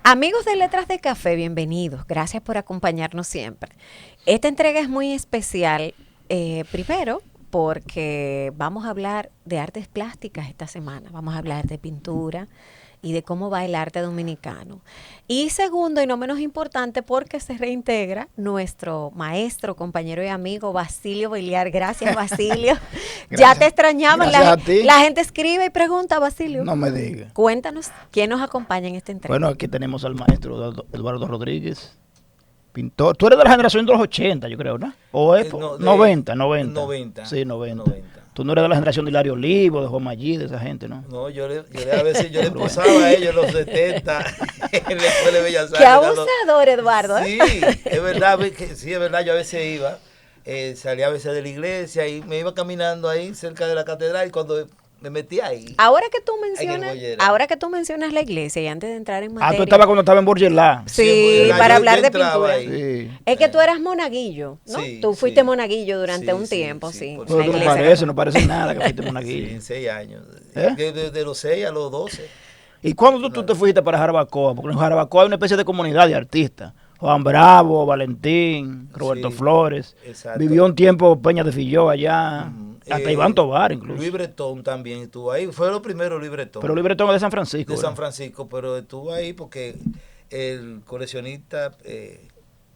Amigos de Letras de Café, bienvenidos. Gracias por acompañarnos siempre. Esta entrega es muy especial, primero porque vamos a hablar de artes plásticas esta semana. Vamos a hablar de pintura y de cómo va el arte dominicano. Y segundo, y no menos importante, porque se reintegra nuestro maestro, compañero y amigo Basilio Beliar. Gracias, Basilio. Ya te extrañaban. La gente escribe y pregunta, Basilio. No me diga. Cuéntanos, ¿quién nos acompaña en esta entrega? Bueno, aquí tenemos al maestro Eduardo Rodríguez, pintor. Tú eres de la generación de los 80, yo creo, ¿no? ¿O es No, 90? Sí, 90. Tú no eres de la generación de Hilario Olivo, de Juan Maggi, de esa gente, ¿no? No, a veces yo le posaba a ellos en los 70 en la Escuela de Bellas Artes. Qué abusador, Eduardo. Sí, es verdad, yo a veces iba, salía a veces de la iglesia y me iba caminando ahí cerca de la catedral y cuando me metí ahí. Ahora que tú mencionas la iglesia y antes de entrar en materia. Tú estabas cuando estaba en Borgelá. Sí, para hablar de pintura. Sí. Es que tú eras monaguillo, ¿no? Sí, tú fuiste sí. monaguillo durante un tiempo, sí. por Pero tú no pareces nada que fuiste monaguillo. Sí, en 6 años. ¿Eh? De los 6 a los 12. ¿Y cuándo tú te fuiste para Jarabacoa? Porque en Jarabacoa hay una especie de comunidad de artistas. Juan Bravo, Valentín, Roberto Flores. Exacto. Vivió un tiempo Peña de Filló allá. Hasta Iván Tovar incluso. Luis Bretón también estuvo ahí. Fue lo primero Luis Bretón. Pero Luis Bretón es de San Francisco. De San Francisco, pero estuvo ahí porque el coleccionista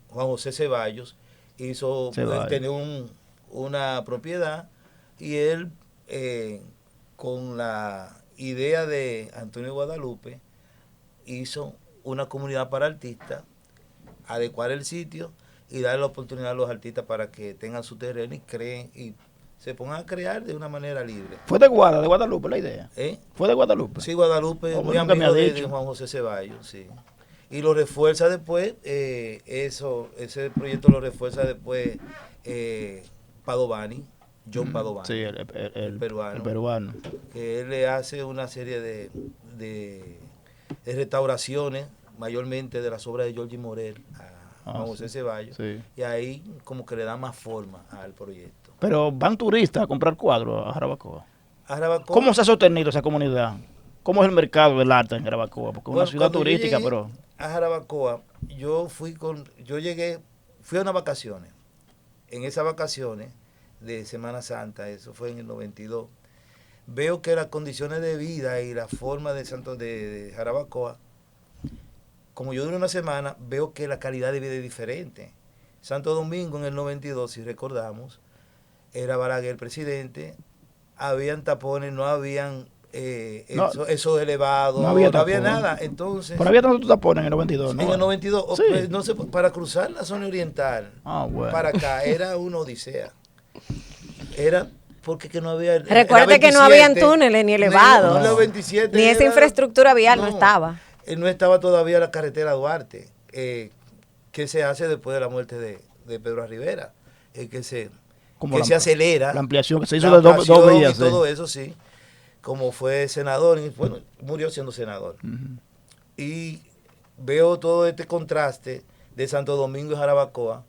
Juan José Ceballos tenía una propiedad y él con la idea de Antonio Guadalupe hizo una comunidad para artistas, adecuar el sitio y darle la oportunidad a los artistas para que tengan su terreno y creen y se pongan a crear de una manera libre. ¿Fue de Guadalupe la idea? ¿Fue de Guadalupe? Sí, Guadalupe, muy amigo de Juan José Ceballos, sí. Y lo refuerza después, ese proyecto lo refuerza después Padovani, John Padovani. Sí, el peruano. Que él le hace una serie de restauraciones, mayormente de las obras de Giorgi Morel a Juan José Ceballos. Sí. Y ahí como que le da más forma al proyecto. Pero van turistas a comprar cuadros a Jarabacoa. ¿Cómo se ha sostenido esa comunidad? ¿Cómo es el mercado del arte en Jarabacoa? Porque es una ciudad turística, pero... A Jarabacoa, fui a unas vacaciones. En esas vacaciones de Semana Santa, eso fue en el 92, veo que las condiciones de vida y la forma de Jarabacoa, como yo duré una semana, veo que la calidad de vida es diferente. Santo Domingo en el 92, si recordamos, era Balaguer presidente, habían tapones, no habían esos elevados, no había nada. Entonces, pero había tantos tapones en el 92, ¿no? En el 92, sí. No sé, para cruzar la zona oriental, bueno. para acá, era una odisea. Era porque que no había... Recuerde que no habían túneles ni elevados. Ni esa infraestructura vial no estaba. No estaba todavía la carretera Duarte, que se hace después de la muerte de Pedro Rivera, que se acelera. La ampliación que se hizo de dos vías. Y todo eso, sí. Como fue senador, y bueno, murió siendo senador. Y veo todo este contraste de Santo Domingo y Jarabacoa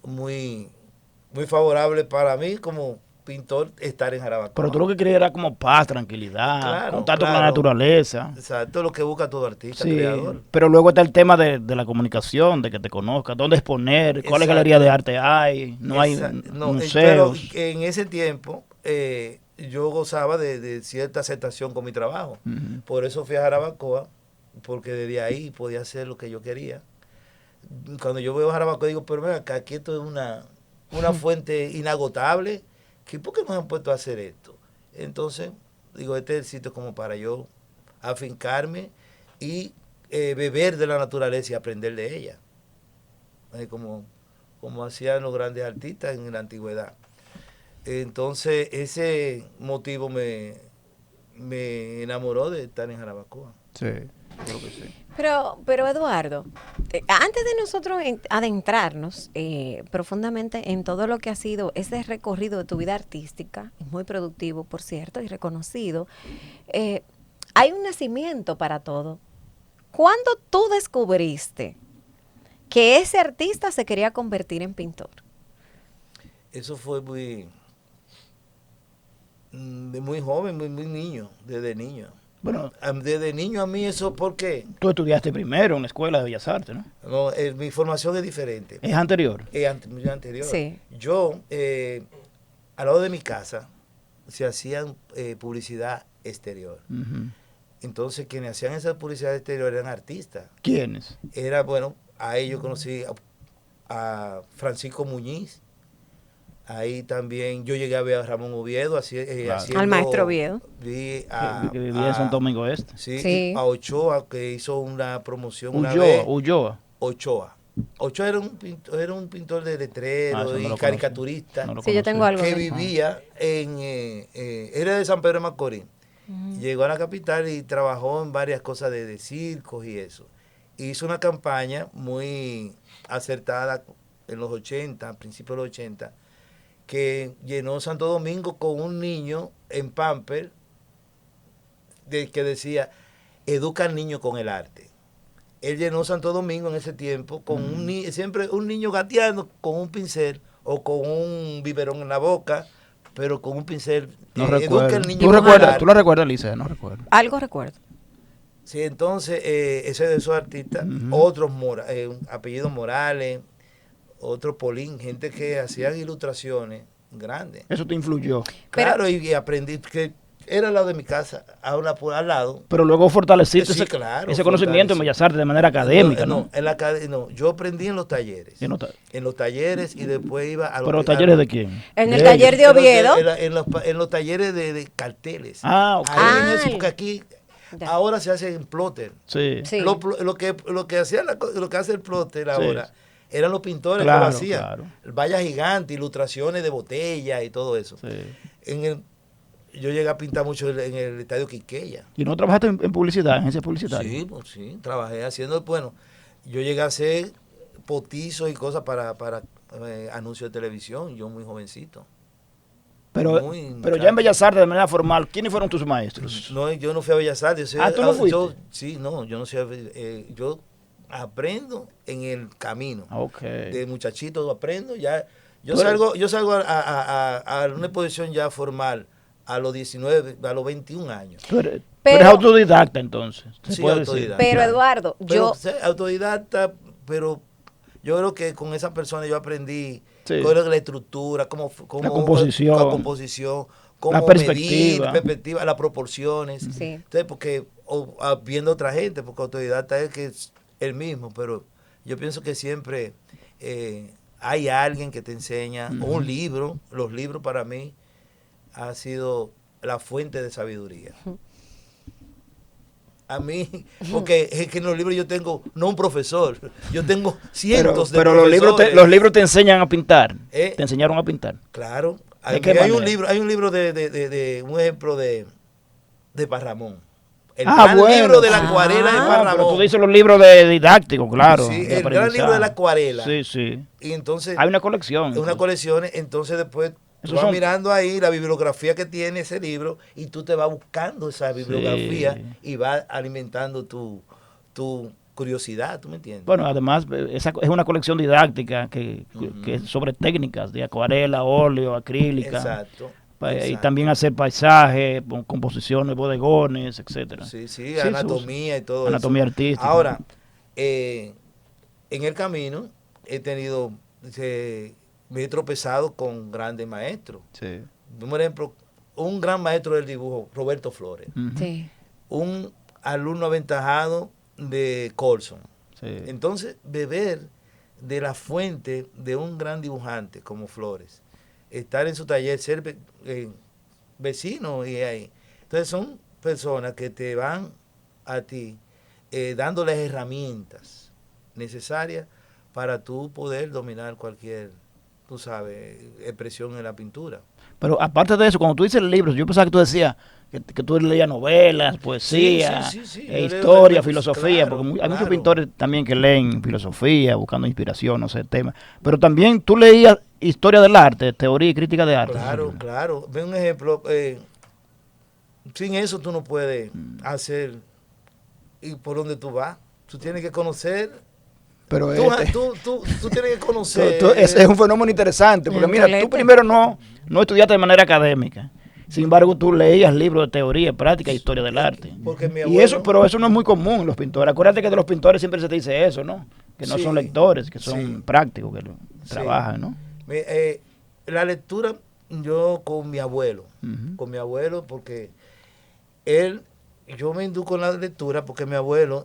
muy, muy favorable para mí como pintor estar en Jarabacoa. Pero tú lo que querías era como paz, tranquilidad, contacto con la naturaleza. Exacto, lo que busca todo artista, sí, creador. Pero luego está el tema de la comunicación, de que te conozcan, dónde exponer, cuáles galerías de arte hay, no hay museos. Pero en ese tiempo yo gozaba de cierta aceptación con mi trabajo. Por eso fui a Jarabacoa, porque desde ahí podía hacer lo que yo quería. Cuando yo veo Jarabacoa digo, pero ven acá, aquí esto es una fuente inagotable. ¿Por qué nos han puesto a hacer esto? Entonces, digo, este es el sitio como para yo afincarme y beber de la naturaleza y aprender de ella. Como hacían los grandes artistas en la antigüedad. Entonces, ese motivo me enamoró de estar en Jarabacoa. Sí, creo que sí. Pero Eduardo, antes de nosotros adentrarnos profundamente en todo lo que ha sido ese recorrido de tu vida artística, es muy productivo, por cierto, y reconocido, hay un nacimiento para todo. ¿Cuándo tú descubriste que ese artista se quería convertir en pintor? Eso fue muy joven, muy niño, desde niño. Bueno, Desde niño a mí eso, ¿por qué? tú estudiaste primero en la Escuela de Bellas Artes, ¿no? No, mi formación es diferente. Es anterior. Muy anterior. Sí. Yo, al lado de mi casa, se hacían publicidad exterior. Ujú. Entonces, quienes hacían esa publicidad exterior eran artistas. ¿Quiénes? Era, bueno, a ellos conocí a Francisco Muñiz. Ahí también yo llegué a ver a Ramón Oviedo Claro. haciendo... Al maestro Oviedo. Vi Que vivía en Santo Domingo Este. Sí, Sí. a Ochoa, que hizo una promoción una vez. Ulloa. Ochoa. Ochoa era un pintor de Ah, letrero eso no y lo caricaturista No lo Sí, yo tengo conocía. algo que de vivía era de San Pedro de Macorís. Ujú. Llegó a la capital y trabajó en varias cosas de circos y eso. Hizo una campaña muy acertada en los 80, a principios de los 80, que llenó Santo Domingo con un niño en pamper que decía, educa al niño con el arte. Él llenó Santo Domingo en ese tiempo con siempre un niño gateando con un pincel o con un biberón en la boca, pero con un pincel. No Educa recuerdo. al niño ¿Tú con el recuerdas? arte. ¿Tú lo recuerdas, Lisa? No recuerdo. Algo recuerdo. Sí, entonces, ese de esos artistas, Ujú. otros apellidos Morales, otro Polín, gente que hacían ilustraciones grandes. Eso te influyó. Pero- Claro, y aprendí que era al lado de mi casa, al lado. Pero luego fortaleciste Sí, ese, claro, ese conocimiento en fortalecí. Bellas Artes de manera académica, ¿no? En la no, yo aprendí en los talleres. Yo no te- En los talleres y después iba a ¿Pero los talleres de quién? En De el ellos. taller de en los- Oviedo. en los talleres de carteles. Ah, ok. Ahí en eso, Ah, porque aquí ya. ahora se hace en plotter. Sí. Sí. Lo que hacía lo que hace el plotter ahora eran los pintores Claro, que lo hacían. claro. Vallas gigantes, ilustraciones de botellas y todo eso. Sí. Yo llegué a pintar mucho en el estadio Quiqueya. ¿Y no trabajaste en publicidad, en agencia publicitaria? Sí, pues sí, trabajé haciendo, bueno, yo llegué a hacer potizos y cosas para anuncios de televisión, yo muy jovencito. Pero, Muy pero ya en Bellas Artes, de manera formal, ¿quiénes fueron tus maestros? No, yo no fui a Bellas Artes. Ah, ¿tú no fuiste? Sí, no, yo no sé, yo aprendo en el camino. Ah, ok. De muchachito aprendo, ya, yo Tú eres- salgo a una exposición ya formal a los 19, a los 21 años. Tú eres Pero- autodidacta, entonces. ¿Se Sí, puede decir? autodidacta. Pero Claro. Eduardo, Pero, yo... sé, autodidacta, pero yo creo que con esa persona yo aprendí Sí. cuál es la estructura, cómo La composición. la composición, cómo La perspectiva. medir, perspectiva, las proporciones. Sí. Entonces, porque viendo otra gente, porque autodidacta es que es el mismo, pero yo pienso que siempre hay alguien que te enseña, o un libro. Los libros para mí ha sido la fuente de sabiduría. A mí, porque es que en los libros yo tengo, no un profesor, yo tengo cientos de pero profesores. los libros te enseñan a pintar. ¿Eh? Te enseñaron a pintar. Claro. ¿De qué Hay un manera? libro de un ejemplo de Parramón. El Ah, gran bueno. libro de la acuarela de Ah, Pero Parramón. tú dices los libros de didácticos, claro. Sí, de el gran libro de la aprendizaje. acuarela. Sí, sí. Y entonces, Hay una colección. es una colección, entonces después tú Esos vas son- mirando ahí la bibliografía que tiene ese libro y tú te vas buscando esa bibliografía Sí. y vas alimentando tu curiosidad, ¿tú me entiendes? Bueno, además, esa es una colección didáctica que es sobre técnicas de acuarela, óleo, acrílica. Exacto. Y exacto. también hacer paisajes, composiciones, bodegones, etcétera. Sí, sí, Sí, anatomía y todo anatomía eso. artística. Ahora, en el camino he tenido, me he tropezado con grandes maestros. Sí. Por ejemplo, un gran maestro del dibujo, Roberto Flores. Ujú. Sí. Un alumno aventajado de Colson. Sí. Entonces, beber de la fuente de un gran dibujante como Flores, estar en su taller, ser vecino y ahí. Entonces son personas que te van a ti dándoles herramientas necesarias para tú poder dominar cualquier, tú sabes, expresión en la pintura. Pero aparte de eso, cuando tú dices libros, yo pensaba que tú decías que tú leías novelas, poesía, sí. Yo leo historia, libros, filosofía, claro, porque hay muchos claro. pintores también que leen filosofía, buscando inspiración, no sé, temas. Pero también tú leías historia del arte, teoría y crítica de arte. Claro, claro. Ve un ejemplo. Sin eso tú no puedes hacer y por donde tú vas. Tú tienes que conocer. Pero Tú tienes que conocer. es un fenómeno interesante, porque mira, tú Intelecto. primero no estudiaste de manera académica. Sin embargo, tú leías libros de teoría, práctica, historia del arte. Porque mi Y abuelo, eso, pero eso no es muy común en los pintores. Acuérdate que de los pintores siempre se te dice eso, ¿no? Que no Sí, son lectores, que son sí. prácticos, que Sí. trabajan, ¿no? La lectura, yo con mi abuelo, porque él, yo me induco en la lectura porque mi abuelo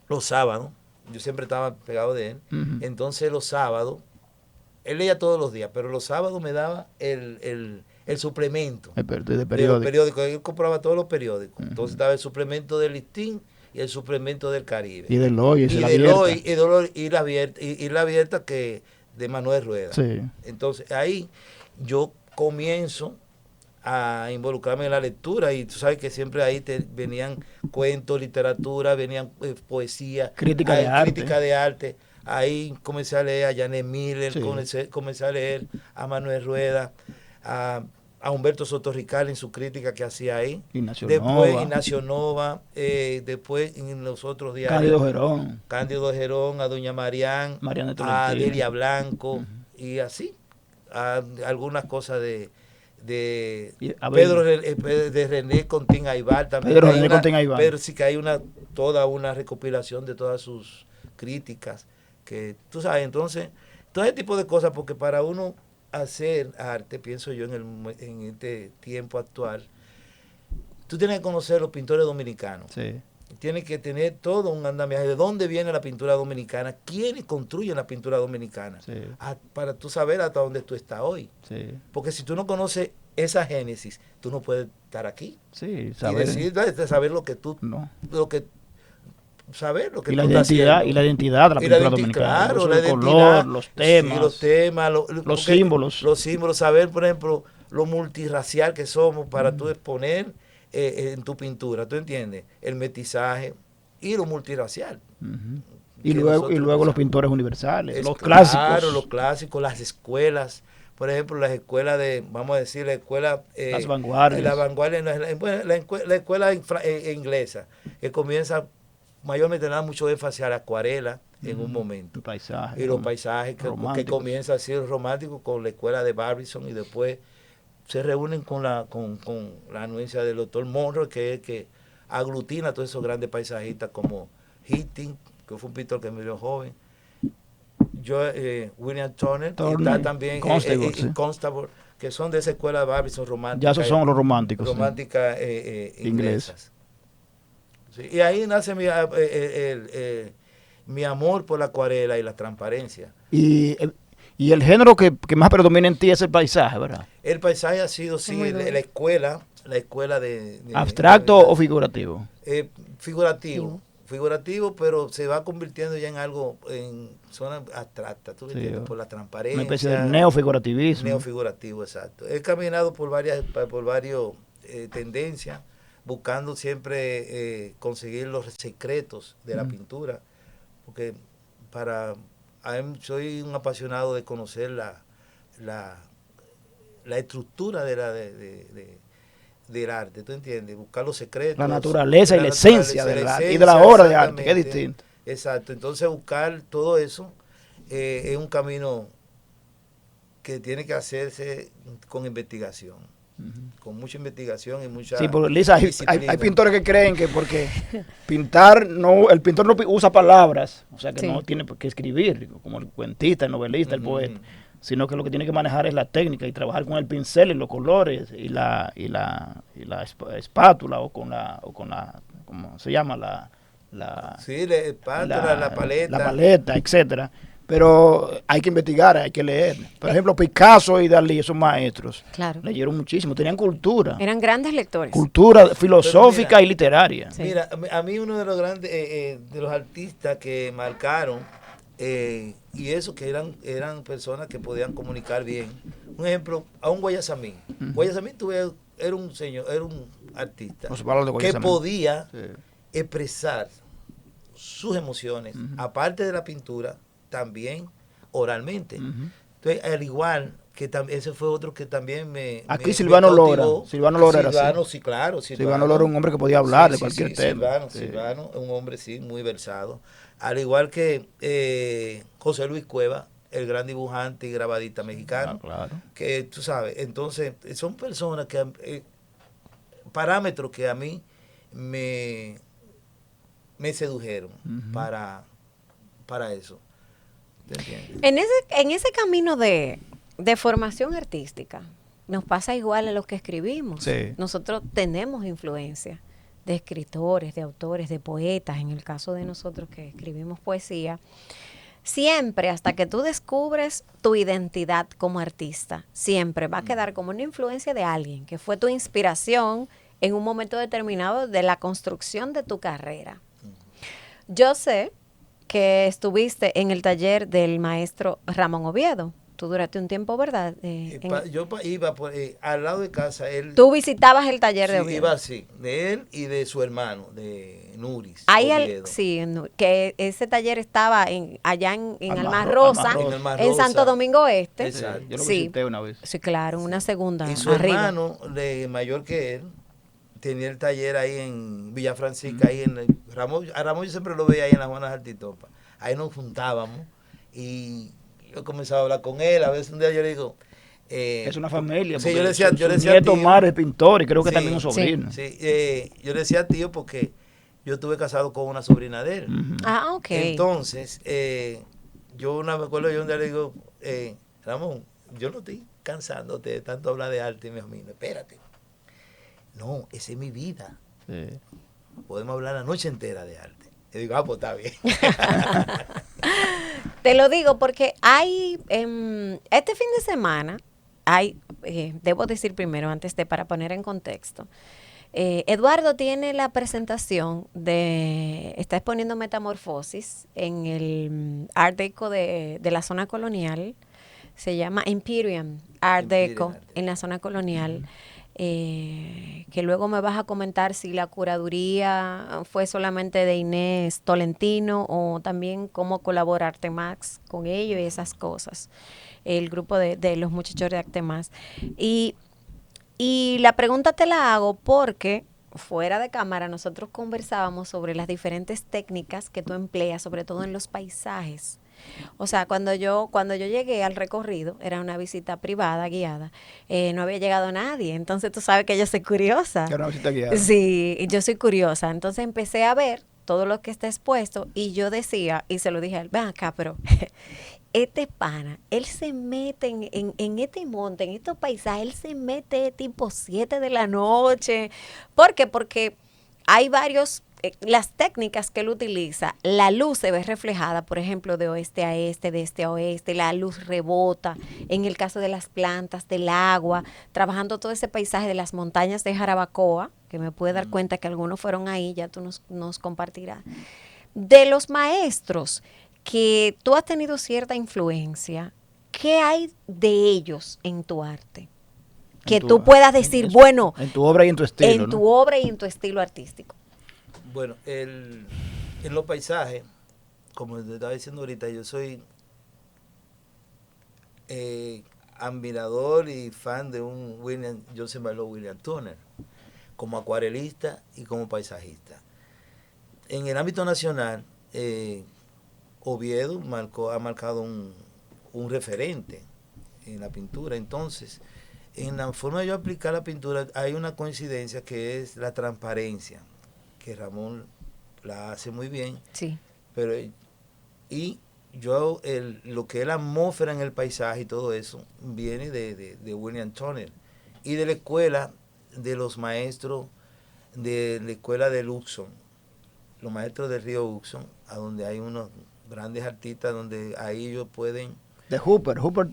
los sábados, yo siempre estaba pegado de él, entonces los sábados, él leía todos los días, pero los sábados me daba el suplemento De de los periódico. periódicos. Él compraba todos los periódicos. Entonces estaba el suplemento del Listín y el suplemento del Caribe. Y del hoy, Y la del abierta. hoy, y la abierta que de Manuel Rueda. Sí. Entonces ahí yo comienzo a involucrarme en la lectura y tú sabes que siempre ahí te venían cuentos, literatura, venían poesía, Crítica de arte. crítica de arte. Ahí comencé a leer a Janet Miller, Sí. comencé a leer a Manuel Rueda, a Humberto Sotorrical en su crítica que hacía ahí. Ignacio Después Nova. Ignacio Nova, después en los otros diarios. Cándido Gerón. Cándido Gerón, a Doña Mariana Mariana a Tolentino. Delia Blanco y así, a algunas cosas de Y, a ver, de René Contín Aybar también. Pedro Hay René Contín Aybar. Pero sí que hay toda una recopilación de todas sus críticas, que tú sabes, entonces, todo ese tipo de cosas, porque para uno hacer arte, pienso yo en este tiempo actual, tú tienes que conocer los pintores dominicanos. Sí. Tienes que tener todo un andamiaje de dónde viene la pintura dominicana, quiénes construyen la pintura dominicana, Sí. para tú saber hasta dónde tú estás hoy. Sí. Porque si tú no conoces esa génesis, tú no puedes estar aquí. Sí, Y saber. saber lo que tú, No. saber lo que Y tú la estás identidad, haciendo. y la identidad de la Y la pintura identi- dominicana. claro, El uso la del identidad, color, los temas. sí, los temas, los porque símbolos. Los símbolos, saber, por ejemplo, lo multirracial que somos para tú exponer en tu pintura, ¿tú entiendes? El metizaje y lo multirracial. Ujú. Y que luego, nosotros los usamos. pintores universales, los Claro, clásicos. los clásicos, las escuelas. Por ejemplo, las escuelas vamos a decir, la escuela... Las vanguardias. La vanguardia, la escuela inglesa, que comienza mayormente a dar mucho énfasis a la acuarela en un momento. El paisaje. Y los paisajes que románticos. comienza a ser romántico con la escuela de Barbizon y después se reúnen con la anuencia del doctor Monroe, que es que aglutina a todos esos grandes paisajistas como Hitting, que fue un pintor que murió joven, William Turner, y está también Constable, sí. Constable, que son de esa escuela de Barbizon romántica. Ya esos son los románticos. Románticas inglesas. Sí, y ahí nace mi amor por la acuarela y la transparencia. Y el género que más predomina en ti es el paisaje, ¿verdad? El paisaje ha sido, sí, la escuela de ¿Abstracto o figurativo? Figurativo, pero se va convirtiendo ya en algo, en zona abstracta, ¿tú me entiendes? Por la transparencia. Una especie de neofigurativismo. Neofigurativo, exacto. He caminado por varias tendencias, buscando siempre conseguir los secretos de la pintura, porque soy un apasionado de conocer la estructura del arte, ¿tú entiendes? Buscar los secretos. La naturaleza y la esencia del arte y de la obra de arte, que es distinto. Exacto, entonces buscar todo eso es un camino que tiene que hacerse con investigación. Con mucha investigación y mucha... Sí, porque Lisa, hay disciplina. pintores que creen que porque el pintor no usa palabras, o sea que no tiene que escribir, como el cuentista, el novelista, el poeta, sino que lo que tiene que manejar es la técnica y trabajar con el pincel y los colores y la espátula o con la ¿cómo se llama? Sí, la espátula, la paleta. La paleta, etcétera. Pero hay que investigar, hay que leer. Por ejemplo, Picasso y Dalí, esos maestros, Claro. leyeron muchísimo, tenían cultura. Eran grandes lectores. Cultura filosófica mira, y literaria. Sí. Mira, a mí uno de los grandes, de los artistas que marcaron, y eso que eran personas que podían comunicar bien. Un ejemplo, a un Guayasamín. Guayasamín era un artista Osvaldo de que Guayasamín. podía Sí. expresar sus emociones, aparte de la pintura, también oralmente. Entonces, al igual que ese fue otro que también Aquí Silvano Lora. Silvano Lora era así. Silvano, sí, claro. Silvano Lora era un hombre que podía hablar de cualquier tema. Silvano, un hombre, sí, muy versado. Al igual que José Luis Cueva, el gran dibujante y grabadista mexicano, que tú sabes, entonces son personas que, parámetros que a mí me sedujeron para eso. En ese camino de formación artística, nos pasa igual a los que escribimos. Sí. Nosotros tenemos influencia de escritores, de autores, de poetas, en el caso de nosotros que escribimos poesía. Siempre, hasta que tú descubres tu identidad como artista, siempre va a quedar como una influencia de alguien que fue tu inspiración en un momento determinado de la construcción de tu carrera. Yo sé que estuviste en el taller del maestro Ramón Oviedo. Tú duraste un tiempo, ¿verdad? Yo iba al lado de casa. Tú visitabas el taller de Oviedo. Iba así, de él y de su hermano, de Nuris. Sí, que ese taller estaba allá en Alma Rosa, en Santo Domingo Este. Exacto. Yo lo visité una vez. Sí, claro, una segunda. Y su hermano, mayor que él, tenía el taller ahí en Villa Francisca, ahí a Ramón yo siempre lo veía ahí en las Juanas Altitopa. Ahí nos juntábamos y yo comenzaba a hablar con él. A veces un día yo le digo, es una familia. Sí, yo le decía nieto tío, Omar es pintor y creo que también un sobrino. Sí, yo le decía tío porque yo estuve casado con una sobrina de él. Ah, ok. Entonces, me acuerdo yo un día le digo, Ramón, yo no estoy cansándote de tanto hablar de arte. Y me dijo, mira, espérate. No, esa es mi vida. Sí. Podemos hablar la noche entera de arte. Yo digo, pues está bien. Te lo digo porque hay, este fin de semana, debo decir primero, para poner en contexto, Eduardo tiene la presentación está exponiendo Metamorfosis en el Art Deco de la zona colonial. Se llama Imperium Art Deco en la zona colonial. Que luego me vas a comentar si la curaduría fue solamente de Inés Tolentino o también cómo colabora Artemax con ellos y esas cosas, el grupo de los muchachos de Artemax. Y la pregunta te la hago porque fuera de cámara nosotros conversábamos sobre las diferentes técnicas que tú empleas, sobre todo en los paisajes. O sea, cuando yo llegué al recorrido, era una visita privada, guiada, no había llegado nadie, entonces tú sabes que yo soy curiosa. Era una visita guiada. Sí, yo soy curiosa, entonces empecé a ver todo lo que está expuesto y yo decía, y se lo dije a él, ven acá, pero este pana, él se mete en este monte, en estos paisajes, él se mete tipo 7 de la noche. ¿Por qué? Porque hay varios... las técnicas que él utiliza, la luz se ve reflejada, por ejemplo, de oeste a este, de este a oeste, la luz rebota, en el caso de las plantas, del agua, trabajando todo ese paisaje de las montañas de Jarabacoa, que me puede dar cuenta que algunos fueron ahí, ya tú nos compartirás. De los maestros que tú has tenido cierta influencia, ¿qué hay de ellos en tu arte? Que tú puedas decir, bueno, en tu obra y en tu estilo. En tu obra y en tu estilo artístico. Bueno, en los paisajes, como te estaba diciendo ahorita, yo soy admirador y fan de un Joseph Malo William Turner, como acuarelista y como paisajista. En el ámbito nacional, Oviedo ha marcado un referente en la pintura. Entonces, en la forma de yo aplicar la pintura hay una coincidencia que es la transparencia, que Ramón la hace muy bien. Sí. Pero lo que es la atmósfera en el paisaje y todo eso viene de William Turner y de la escuela de los maestros de la escuela de Luxon, los maestros del río Luxon, a donde hay unos grandes artistas donde ahí ellos pueden... De Edward Hooper.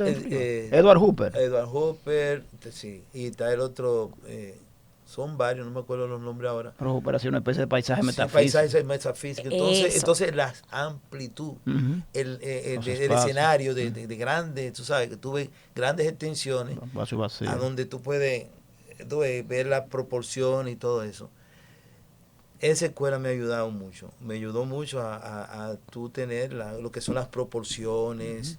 Edward Hooper, sí, y está el otro... son varios, no me acuerdo los nombres ahora. Pero Hooper hacía una especie de paisaje metafísico. Paisaje metafísico. Entonces la amplitud, el escenario de grandes, tú sabes, que tuve grandes extensiones a donde tú puedes ver la proporción y todo eso. Esa escuela me ha ayudado mucho. Me ayudó mucho a tú tener lo que son las proporciones,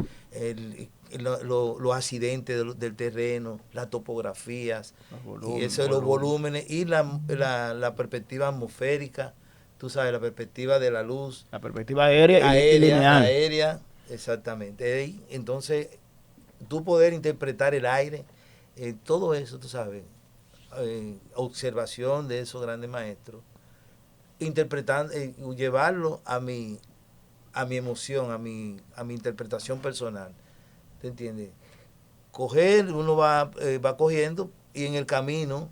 los accidentes del terreno, las topografías, los volúmenes y la perspectiva atmosférica, tú sabes, la perspectiva de la luz. La perspectiva aérea y lineal. Aérea. Exactamente. Entonces, tú poder interpretar el aire, todo eso, tú sabes, observación de esos grandes maestros, interpretando, llevarlo a mi emoción, a mi interpretación personal. ¿Te entiendes? Uno va cogiendo y en el camino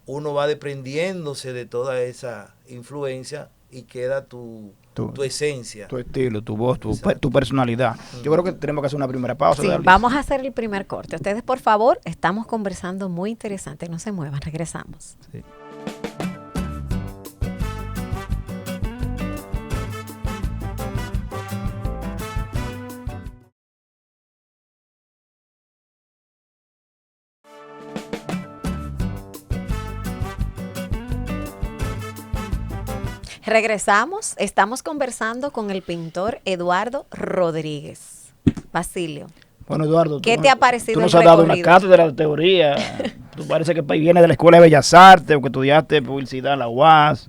uno va desprendiéndose de toda esa influencia y queda tu esencia. Tu estilo, tu voz, tu personalidad. Yo creo que tenemos que hacer una primera pausa. Sí, vamos a hacer el primer corte. Ustedes, por favor, estamos conversando muy interesante. No se muevan, regresamos. Sí. Regresamos, estamos conversando con el pintor Eduardo Rodríguez. Basilio. Bueno, Eduardo, ¿Qué te ha parecido? Tú nos has dado una cátedra de teoría. Tú parece que viene de la Escuela de Bellas Artes, o que estudiaste publicidad en la UAS,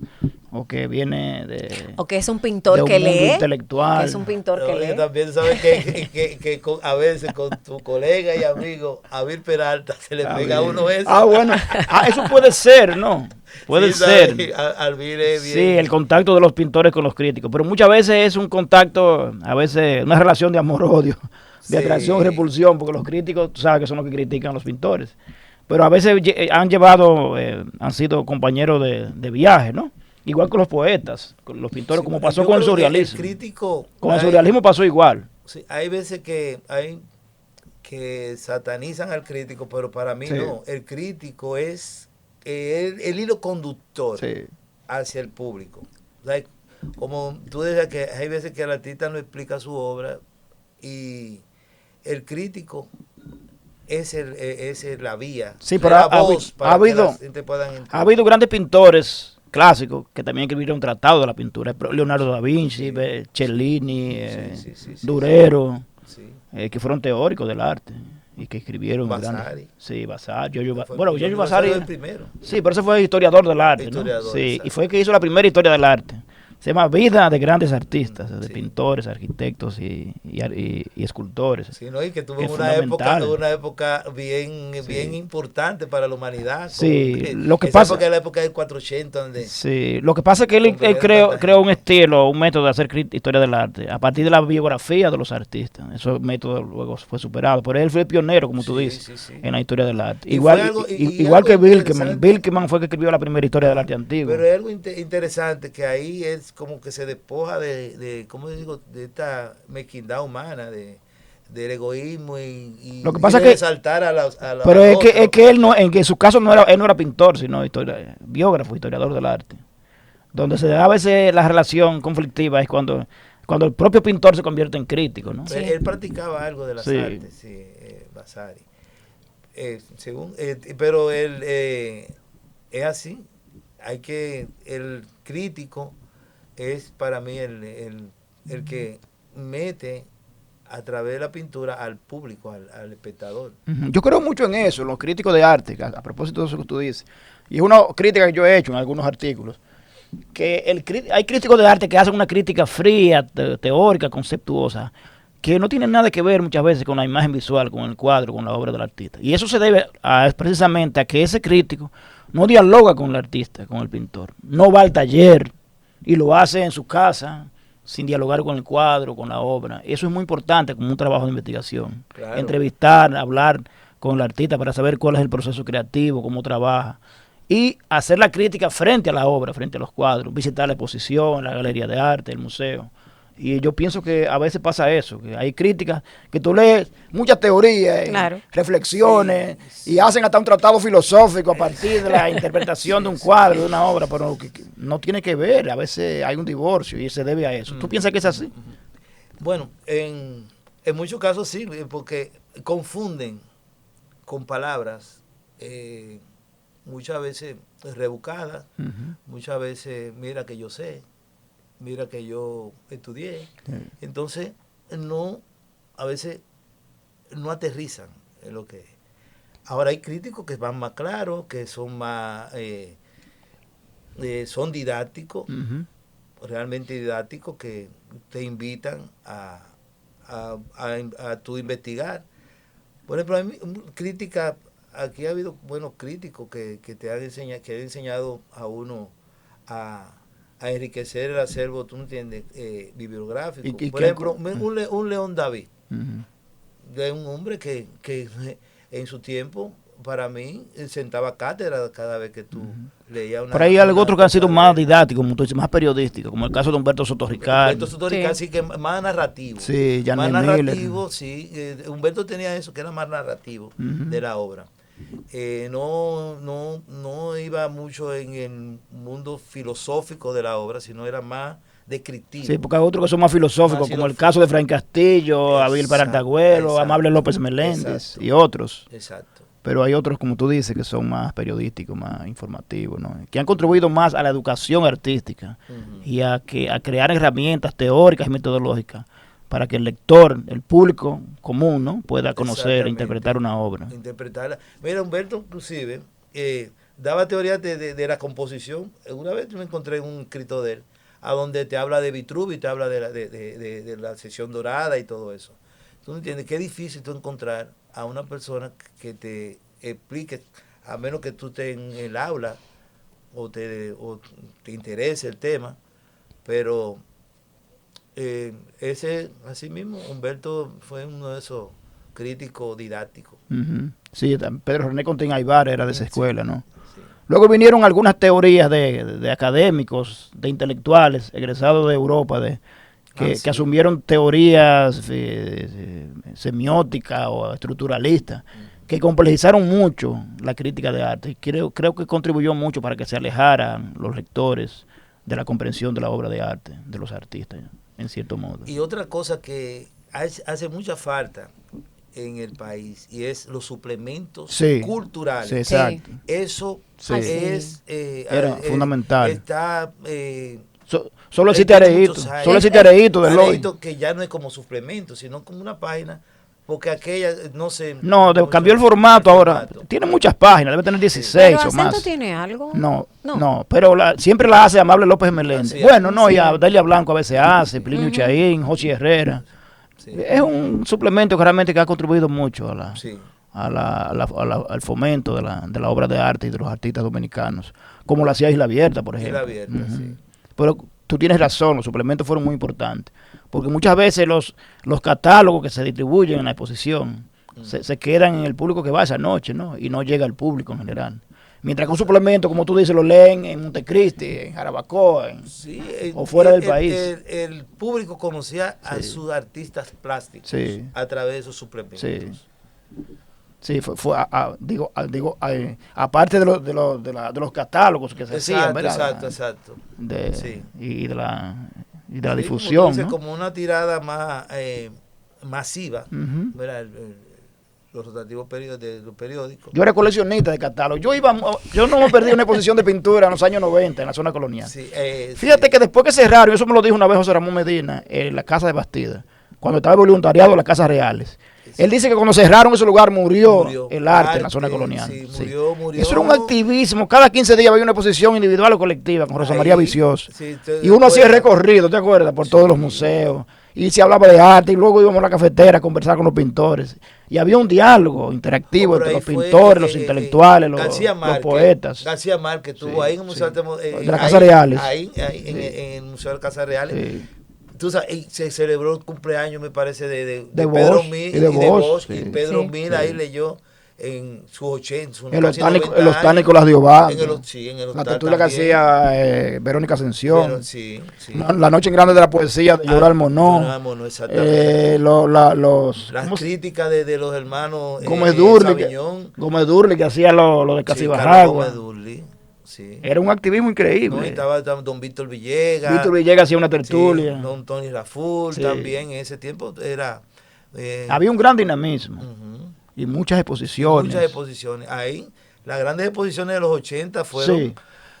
o que viene de... O que es un pintor que lee. Intelectual. Que es un pintor que lee. También sabes que a veces con tu colega y amigo, Avil Peralta, se le pega a uno eso. Bueno. Eso puede ser, ¿no? Puede ser. Sí, el contacto de los pintores con los críticos. Pero muchas veces es un contacto, a veces una relación de amor-odio, de atracción y repulsión, porque los críticos, tú sabes que son los que critican a los pintores. Pero a veces han sido compañeros de viaje, ¿no? Igual con los poetas, con los pintores, como pasó con el surrealismo. Con el surrealismo pasó igual. Sí, hay veces que satanizan al crítico, pero para mí no. El crítico es el hilo conductor hacia el público. O sea, como tú decías, que hay veces que el artista no explica su obra y el crítico es la vía. Sí, pero ha habido grandes pintores clásicos que también escribieron tratado de la pintura. Leonardo da Vinci, Cellini, Durero, que fueron teóricos del arte y que escribieron Vasari. Vasari. Giorgio Vasari. El primero. Sí, pero ese fue historiador del arte, ¿no? Sí, y fue el que hizo la primera historia del arte. Se llama Vida de grandes artistas, de pintores, arquitectos y escultores. Sí, ¿no? Y que tuvo una época bien importante para la humanidad. Lo que pasa es la época del 480. Lo que pasa es que él creó un estilo, un método de hacer historia del arte a partir de la biografía de los artistas. Ese método luego fue superado, pero él fue el pionero, como tú dices, en la historia del arte. Igual que Wilkeman. Wilkeman fue el que escribió la primera historia del arte antiguo. Pero es algo interesante que ahí es como que se despoja ¿cómo digo? De esta mezquindad humana, del egoísmo y lo que pasa de resaltar a la pero es que él no, en su caso él no era pintor, sino biógrafo, historiador del arte. Donde se da a veces la relación conflictiva es cuando el propio pintor se convierte en crítico, ¿no? Él practicaba algo de las artes, Vasari. Pero él es así. El crítico es para mí el que mete a través de la pintura al público, al espectador. Yo creo mucho en eso, en los críticos de arte, a propósito de eso que tú dices. Y es una crítica que yo he hecho en algunos artículos, que hay críticos de arte que hacen una crítica fría, teórica, conceptuosa, que no tiene nada que ver muchas veces con la imagen visual, con el cuadro, con la obra del artista. Y eso se debe precisamente a que ese crítico no dialoga con el artista, con el pintor. No va al taller y lo hace en su casa, sin dialogar con el cuadro, con la obra. Eso es muy importante como un trabajo de investigación. Claro. Entrevistar, hablar con el artista para saber cuál es el proceso creativo, cómo trabaja. Y hacer la crítica frente a la obra, frente a los cuadros. Visitar la exposición, la galería de arte, el museo. Y yo pienso que a veces pasa eso, que hay críticas que tú lees muchas teorías, reflexiones, y hacen hasta un tratado filosófico a partir de la interpretación de un cuadro, de una obra, pero que no tiene que ver. A veces hay un divorcio y se debe a eso. ¿Tú piensas que es así? Bueno, en muchos casos sí, porque confunden con palabras muchas veces rebuscadas, muchas veces mira que yo sé, mira que yo estudié. Entonces, a veces no aterrizan en lo que es. Ahora hay críticos que van más claros, que son más, son didácticos, realmente didácticos, que te invitan a a tu investigar. Por ejemplo, hay crítica, aquí ha habido buenos críticos que te han enseñado a uno a enriquecer el acervo, tú no entiendes, bibliográfico. Por ejemplo, un León David, de un hombre que en su tiempo, para mí, sentaba cátedra cada vez que tú leías una... Pero hay algo otro que han sido más didácticos, como tú dices, más periodísticos, como el caso de Humberto Soto Ricardo. Humberto Soto Ricardo, sí, que más narrativo. Sí, más narrativo, sí. Humberto tenía eso, que era más narrativo de la obra. No iba mucho en el mundo filosófico de la obra, sino era más descriptivo. Sí, porque hay otros que son más filosóficos, como el caso de Fray Castillo, Abel Parantagüero, Amable López Meléndez y otros. Exacto. Pero hay otros, como tú dices, que son más periodísticos, más informativos, ¿no? Que han contribuido más a la educación artística y a crear herramientas teóricas y metodológicas para que el lector, el público común, ¿no? Pueda conocer e interpretar una obra. Interpretarla. Mira, Humberto, inclusive, daba teoría de la composición. Una vez me encontré un escrito de él, a donde te habla de Vitruvi, te habla de la sesión dorada y todo eso. Tú no entiendes, qué difícil tú encontrar a una persona que te explique, a menos que tú estés en el aula o te interese el tema, pero así mismo, Humberto fue uno de esos críticos didácticos. Sí, Pedro René Contín Aybar era de esa escuela, ¿no? Sí. Luego vinieron algunas teorías de académicos, de intelectuales, egresados de Europa, que asumieron teorías semióticas o estructuralistas, que complejizaron mucho la crítica de arte. Y creo que contribuyó mucho para que se alejaran los lectores de la comprensión de la obra de arte, de los artistas, en cierto modo. Y otra cosa que hace mucha falta en el país, y es los suplementos culturales. Sí, exacto. Eso era fundamental. Está... Solo existe Areíto de Loy. Que ya no es como suplemento, sino como una página, porque aquella no se... No, cambió el formato ahora. Tiene muchas páginas, debe tener 16 o más. ¿Tiene algo? No, pero siempre la hace Amable López Meléndez. Y a Delia Blanco a veces hace, Plinio Chaín, José Herrera. Sí. Es un suplemento que realmente ha contribuido mucho al fomento de la obra de arte y de los artistas dominicanos, como lo hacía Isla Abierta, por ejemplo. Isla Abierta, sí. Pero tú tienes razón, los suplementos fueron muy importantes, porque muchas veces los catálogos que se distribuyen en la exposición se quedan en el público que va esa noche, ¿no? Y no llega al público en general. Mientras que un suplemento, como tú dices, lo leen en Montecristi, en Jarabacoa, o fuera del país. El público conocía a sus artistas plásticos a través de esos suplementos. Sí, aparte de los catálogos que se hacían, ¿verdad? Exacto. Y de la difusión, como, ¿no? Como una tirada más masiva, ¿verdad? Los rotativos de los periódicos. Yo era coleccionista de catálogos. Yo no me perdí una exposición de pintura en los años 90 en la zona colonial. Fíjate que después que cerraron, eso me lo dijo una vez José Ramón Medina, en la Casa de Bastida, cuando estaba el voluntariado de las Casas Reales. Él dice que cuando cerraron ese lugar murió el arte en la zona colonial. Murió. Eso era un activismo. Cada 15 días había una exposición individual o colectiva con Rosa María Vicioso. Y uno hacía el recorrido, ¿te acuerdas? Por todos los museos. Y se hablaba de arte y luego íbamos a la cafetera a conversar con los pintores. Y había un diálogo interactivo entre los pintores, los intelectuales, los poetas. García Márquez estuvo ahí en el Museo de las Casas Reales. Ahí en el Museo de las Casas Reales. Tú sabes, se celebró el cumpleaños, me parece, de Pedro Mil y de Bosch. Y Pedro Mil ahí leyó en sus 80. El hostal Nicolás Diobá. En el la tertulia que hacía Verónica Ascensión. La noche en grande de la poesía de Llorar Monó. Exactamente. Las críticas de los hermanos Gómez Durli, que hacía lo de Casibajagua. Sí. Era un activismo increíble. No, estaba don Víctor Villegas. Víctor Villegas hacía una tertulia. Don Tony Raful también en ese tiempo era... había un gran dinamismo. Y muchas exposiciones. Ahí, las grandes exposiciones de los 80 fueron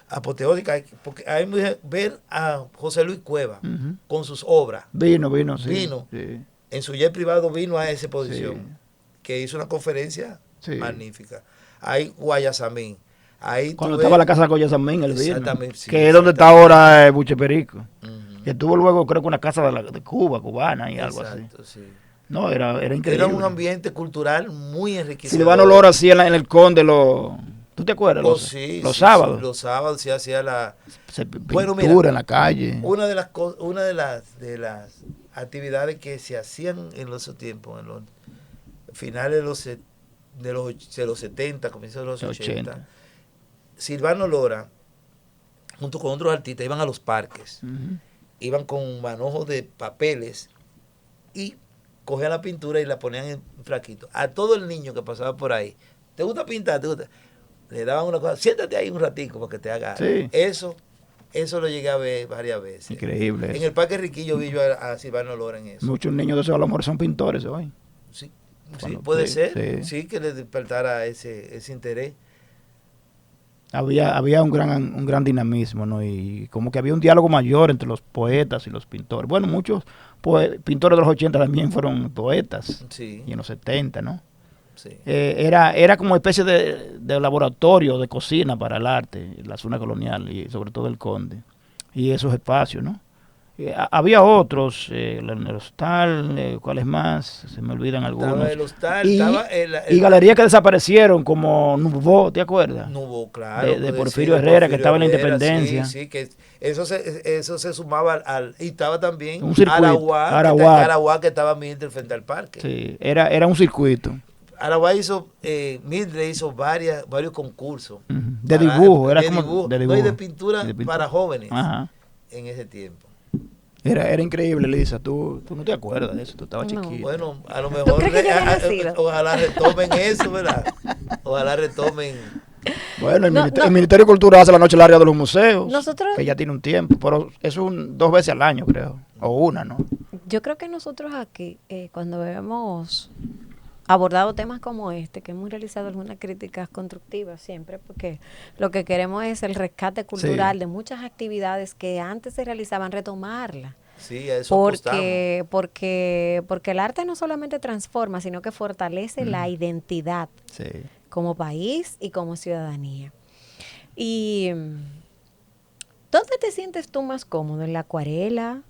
apoteósicas. Porque ahí ver a José Luis Cueva con sus obras. Vino. En su jet privado vino a esa exposición. Que hizo una conferencia magnífica. Ahí Guayasamín. Ahí cuando estaba la casa de Guayasamín, que es donde está ahora Buche Perico. Que tuvo luego, creo que una casa de Cuba, cubana y algo así. Exacto, sí. No, era increíble. Era un ambiente cultural muy enriquecedor. Silvano Lora hacía en el Conde ¿tú te acuerdas? Sí, los sí, sábados. sí, los sábados se hacía Pintura mira, en la calle. Una de las actividades que se hacían en esos tiempos, en los finales de los 70, comienzos de los 80, Silvano Lora, junto con otros artistas, iban a los parques, iban con manojos de papeles y cogían la pintura y la ponían en fraquito. A todo el niño que pasaba por ahí, ¿te gusta pintar? ¿Te gusta? Le daban una cosa, siéntate ahí un ratico para que te haga. Sí. Eso lo llegué a ver varias veces. Increíble. En el Parque Riquillo vi yo a Silvano Lora en eso. Muchos niños de esos a lo mejor son pintores hoy. Sí, sí, puede ser. Sí. Sí, que le despertara ese interés. Había un gran dinamismo, ¿no? Y como que había un diálogo mayor entre los poetas y los pintores. Bueno, muchos pintores de los 80 también fueron poetas. Sí. Y en los 70, ¿no? Sí. Era como especie de laboratorio de cocina para el arte, la zona colonial y sobre todo el Conde. Y esos espacios, ¿no? Había otros, el Hostal, ¿cuáles más? Se me olvidan algunos. Estaba el Hostal, y galerías que desaparecieron, como Nubo, ¿te acuerdas? Nubo, claro. De Porfirio Herrera, que estaba en la Independencia. Sí, que eso se sumaba y estaba también Un circuito. Araguá, que estaba Mildred frente al parque. Sí, era un circuito. Araguá Mildred hizo varios concursos. De dibujo, era como de dibujo. No, y de pintura para jóvenes. Ajá. En ese tiempo. Era increíble, Lisa. Tú no te acuerdas de eso, tú estabas chiquita. Bueno, a lo mejor ojalá retomen eso, ¿verdad? Ojalá retomen. Bueno, el Ministerio de Cultura hace la noche larga de los museos, Nosotros, que ya tiene un tiempo, pero eso es 2 veces al año, creo, o una, ¿no? Yo creo que nosotros aquí, cuando hemos abordado temas como este, que hemos realizado algunas críticas constructivas siempre, porque lo que queremos es el rescate cultural de muchas actividades que antes se realizaban, retomarlas. Sí, a eso porque el arte no solamente transforma, sino que fortalece la identidad como país y como ciudadanía. Y ¿dónde te sientes tú más cómodo? ¿En la acuarela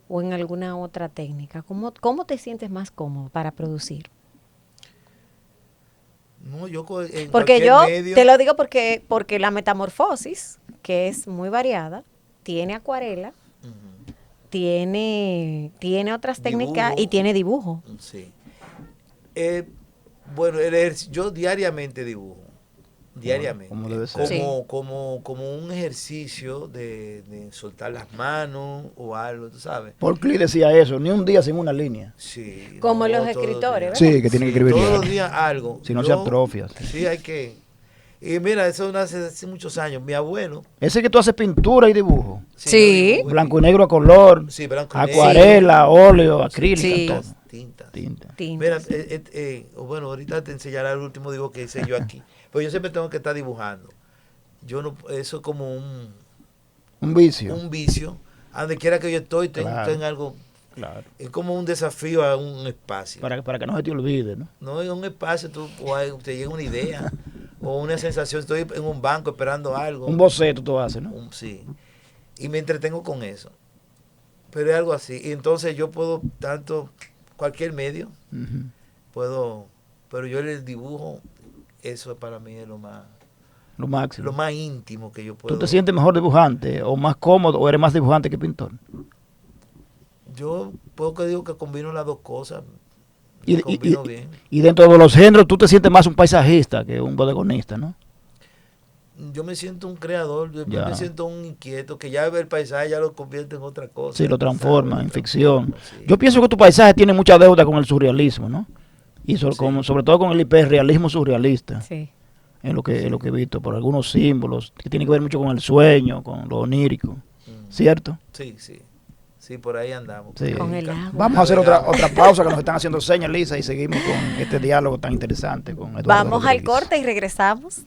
o en alguna otra técnica? ¿Cómo te sientes más cómodo para producir? No, porque yo te lo digo porque la metamorfosis, que es muy variada, tiene acuarela, tiene otras técnicas y tiene dibujo. Sí. Bueno, yo diariamente dibujo. Diariamente. Como debe ser. Como un ejercicio de soltar las manos o algo, tú sabes. Paul Klee decía eso, ni un día sin una línea. Sí. Como los escritores, ¿verdad? Sí, que tienen que escribir todos los días algo. Si no se atrofia. Sí, hay que. Y mira, eso nace hace muchos años. Mi abuelo. Ese que tú haces pintura y dibujo. Sí. Dibujo, blanco y negro a color. Sí, blanco y negro. Acuarela, óleo, acrílica, todo. Tinta. Mira, bueno, ahorita te enseñaré el último dibujo que hice yo aquí. Pero yo siempre tengo que estar dibujando. Eso es como un vicio. Un vicio. A donde quiera que yo estoy, tengo algo. Claro. Es como un desafío a un espacio. Para que no se te olvide, ¿no? No, es un espacio, te llega una idea o una sensación. Estoy en un banco esperando algo. Un boceto tú haces, ¿no? Sí. Y me entretengo con eso. Pero es algo así. Y entonces yo puedo cualquier medio, pero yo el dibujo, eso para mí es lo máximo. Lo más íntimo que yo puedo. ¿Tú te sientes mejor dibujante o más cómodo o eres más dibujante que pintor? Yo digo que combino las dos cosas. Bien. Y dentro de los géneros, tú te sientes más un paisajista que un bodegonista, ¿no? Yo me siento un creador, yo me siento un inquieto, que ya ve el paisaje ya lo convierte en otra cosa. Sí, lo transforma en ficción. Sí. Yo pienso que tu paisaje tiene mucha deuda con el surrealismo, ¿no? Y sobre todo con el hiperrealismo surrealista. Sí. En lo que he visto, por algunos símbolos, que tienen que ver mucho con el sueño, con lo onírico. ¿Cierto? Sí. Sí, por ahí andamos. Sí. Con el agua. Vamos a hacer otra pausa que nos están haciendo señas, Lisa, y seguimos con este diálogo tan interesante con Eduardo Vamos Rodríguez. al corte y regresamos.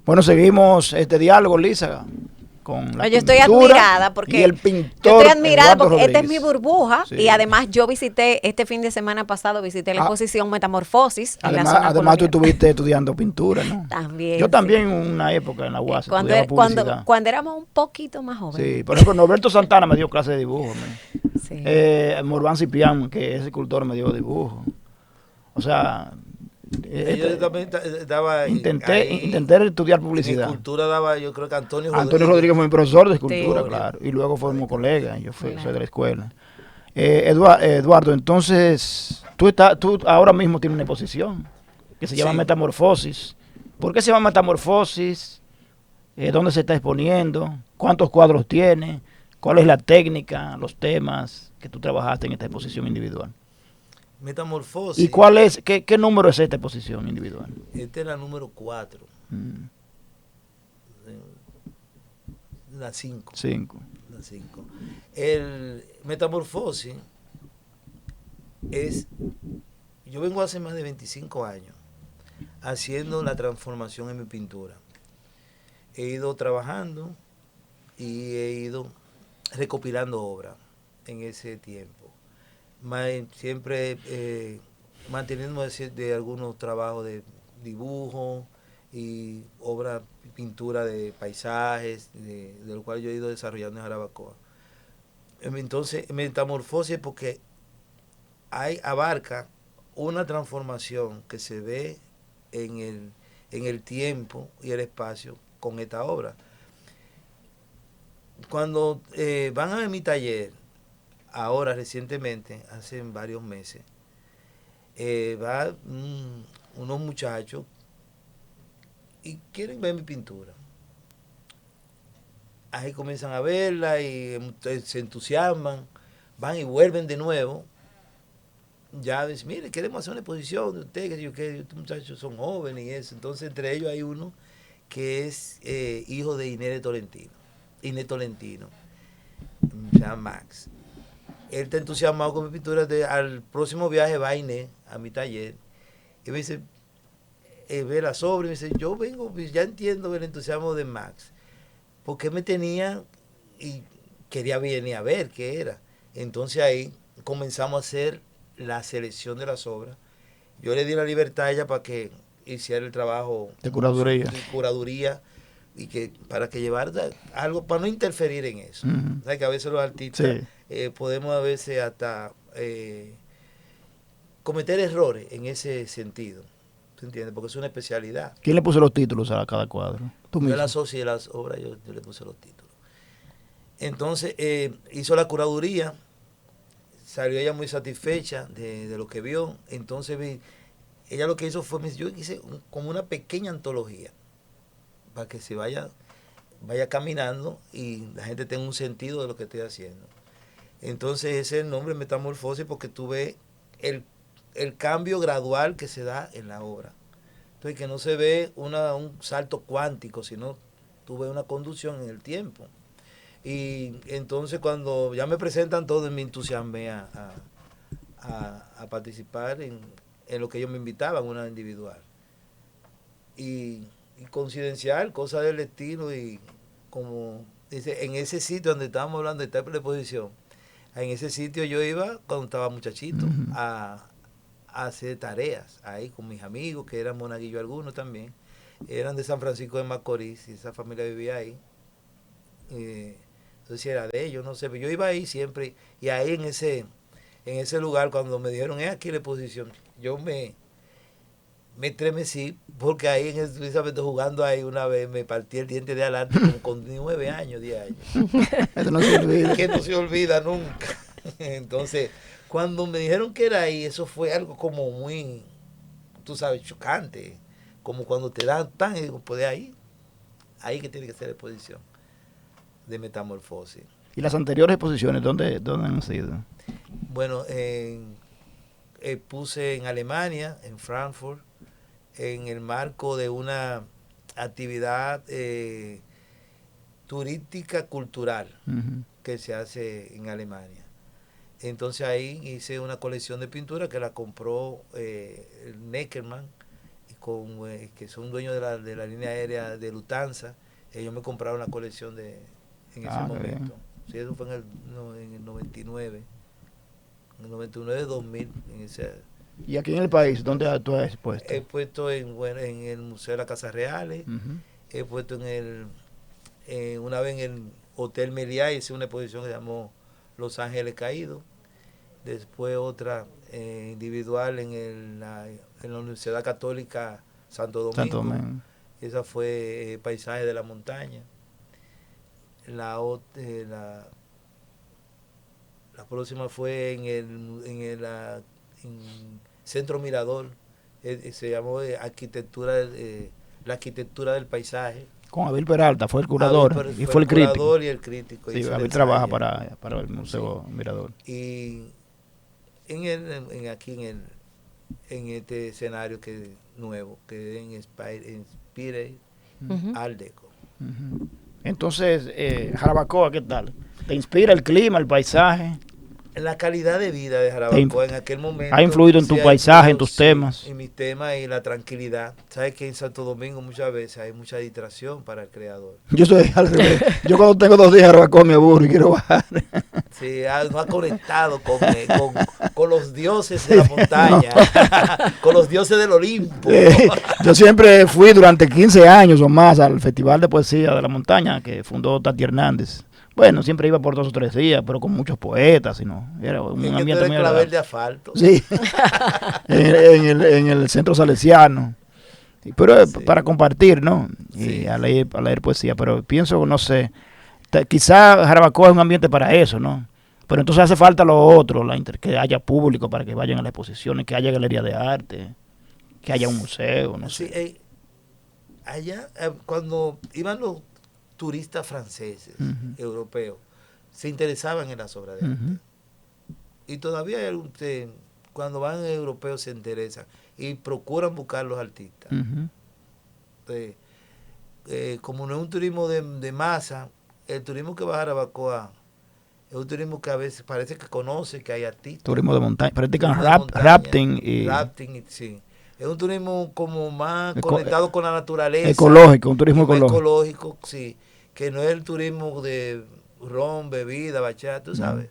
Bueno, seguimos este diálogo, Lisa, con la Yo estoy pintura admirada porque y el yo pintor estoy admirada Eduardo porque esta es Rodríguez. mi burbuja Sí. y además yo visité este fin de semana pasado, visité la exposición Metamorfosis en la zona Además tú colonial. estuviste estudiando pintura, ¿no? También, Yo también sí. en una época en la UAS Cuando, estudiaba publicidad. cuando éramos un poquito más jóvenes. Sí, por ejemplo, Norberto Santana me dio clase de dibujo. Sí. Morván Ciprián, que es escultor, me dio dibujo. O sea, Yo también daba intenté estudiar en publicidad. escultura daba, yo creo que Antonio Rodríguez fue mi profesor de escultura, Sí. claro. Y luego fuimos colegas, yo soy Claro. de la escuela. Eduardo, entonces, tú ahora mismo tienes una exposición que se llama Sí. Metamorfosis. ¿Por qué se llama Metamorfosis? ¿Dónde se está exponiendo? ¿Cuántos cuadros tiene? ¿Cuál es la técnica, los temas que tú trabajaste en esta exposición individual? Metamorfosis. ¿Y cuál es, qué número es esta exposición individual? Esta es la número 4. Mm, La 5. 5. La 5. El Metamorfosis es. Yo vengo hace más de 25 años haciendo la transformación en mi pintura. He ido trabajando y he ido recopilando obras en ese tiempo. Siempre manteniéndome de algunos trabajos de dibujo y obra, pintura de paisajes, de lo cual yo he ido desarrollando en Jarabacoa. Entonces, Metamorfosis porque abarca una transformación que se ve en el tiempo y el espacio con esta obra. Cuando van a ver mi taller, ahora recientemente, hace varios meses, va unos muchachos y quieren ver mi pintura. Ahí comienzan a verla y se entusiasman, van y vuelven de nuevo. Ya dicen, mire, queremos hacer una exposición de usted, que estos muchachos son jóvenes y eso. Entonces, entre ellos hay uno que es hijo de Inés Tolentino, se llama Max. Él está entusiasmado con mi pintura. Al próximo viaje va Inés a mi taller y me dice, ve las obras, y me dice, yo vengo, ya entiendo el entusiasmo de Max, porque me tenía y quería venir a ver qué era. Entonces ahí comenzamos a hacer la selección de las obras. Yo le di la libertad a ella para que hiciera el trabajo De curaduría. Y que para que llevara algo, para no interferir en eso. Uh-huh. O sea, que a veces los artistas sí. Podemos a veces hasta cometer errores en ese sentido. ¿Tú entiendes? Porque es una especialidad. ¿Quién le puso los títulos a cada cuadro? ¿Tú mismo? Yo la asocié las obras, yo le puse los títulos. Entonces, hizo la curaduría, salió ella muy satisfecha de lo que vio. Entonces, ella lo que hizo fue, yo hice como una pequeña antología, para que se vaya caminando y la gente tenga un sentido de lo que estoy haciendo. Entonces ese es el nombre Metamorfosis, porque tú ves el cambio gradual que se da en la obra. Entonces que no se ve un salto cuántico, sino tú ves una conducción en el tiempo. Y entonces cuando ya me presentan todo, me entusiasmé a participar en lo que ellos me invitaban, una individual. Y coincidencial, cosa del estilo, y como dice, en ese sitio donde estábamos hablando de esta exposición, en ese sitio yo iba cuando estaba muchachito uh-huh. a hacer tareas ahí con mis amigos, que eran monaguillos algunos también, eran de San Francisco de Macorís y esa familia vivía ahí. Entonces era de ellos, no sé, pero yo iba ahí siempre, y ahí en ese lugar cuando me dijeron, es aquí la exposición, yo me estremecí, porque ahí en Elizabeth jugando ahí una vez me partí el diente de adelante con 9 años, 10 años. Eso no se olvida. Que no se olvida nunca. Entonces, cuando me dijeron que era ahí, eso fue algo como muy, tú sabes, chocante. Como cuando te dan tan, y digo, pues de ahí que tiene que ser la exposición de Metamorfosis. ¿Y las anteriores exposiciones dónde han sido? Bueno, puse en Alemania, en Frankfurt, en el marco de una actividad turística cultural uh-huh. que se hace en Alemania. Entonces ahí hice una colección de pintura que la compró el Neckermann, que son dueños de la línea aérea de Lufthansa. Ellos me compraron la colección en ese momento. Sí, eso fue en el 99. En el 99-2000. ¿Y aquí en el país dónde tú has expuesto? He puesto en el Museo de la Casa Reales. He puesto una vez en el Hotel Meliá, hice una exposición que se llamó Los Ángeles Caídos. Después otra individual en la Universidad Católica Santo Domingo. Esa fue Paisaje de la Montaña. La próxima fue en Centro Mirador. Se llamó la arquitectura del paisaje. Con Abel Peralta fue el curador y fue el crítico. El curador y el crítico. Sí, Abel trabaja para el Museo Mirador. Y aquí en este escenario que nuevo, que es Inspire Art Deco. Entonces, Jarabacoa, ¿qué tal? ¿Te inspira el clima, el paisaje? La calidad de vida de Jarabacoa en aquel momento. ¿Ha influido en tu paisaje, en tus temas? En mis temas y la tranquilidad. Sabes que en Santo Domingo muchas veces hay mucha distracción para el creador. Yo soy al revés. Yo cuando tengo 2 días Jarabacoa me aburro y quiero bajar. Sí, no ha conectado con los dioses de la montaña, con los dioses del Olimpo. Yo siempre fui durante 15 años o más al Festival de Poesía de la Montaña que fundó Tati Hernández. Bueno, siempre iba por 2 o 3 días, pero con muchos poetas, era un ambiente muy agradable. De asfalto. Sí, en el Centro Salesiano. Pero sí, para compartir, ¿no? Y a leer poesía, pero pienso, no sé, quizá Jarabacoa es un ambiente para eso, ¿no? Pero entonces hace falta lo otro, que haya público para que vayan a las exposiciones, que haya galería de arte, que haya un museo, no sé. Allá, cuando iban los turistas franceses, europeos, se interesaban en las obras de arte. Y todavía cuando van europeos se interesan y procuran buscar los artistas. Entonces, como no es un turismo de masa, el turismo que va a Jarabacoa es un turismo que a veces parece que conoce que hay artistas. Turismo de montaña, practican rafting. Rafting, sí. Es un turismo como más conectado con la naturaleza. Ecológico, un turismo ecológico. Ecológico, sí. Que no es el turismo de ron, bebida, bachata, tú sabes.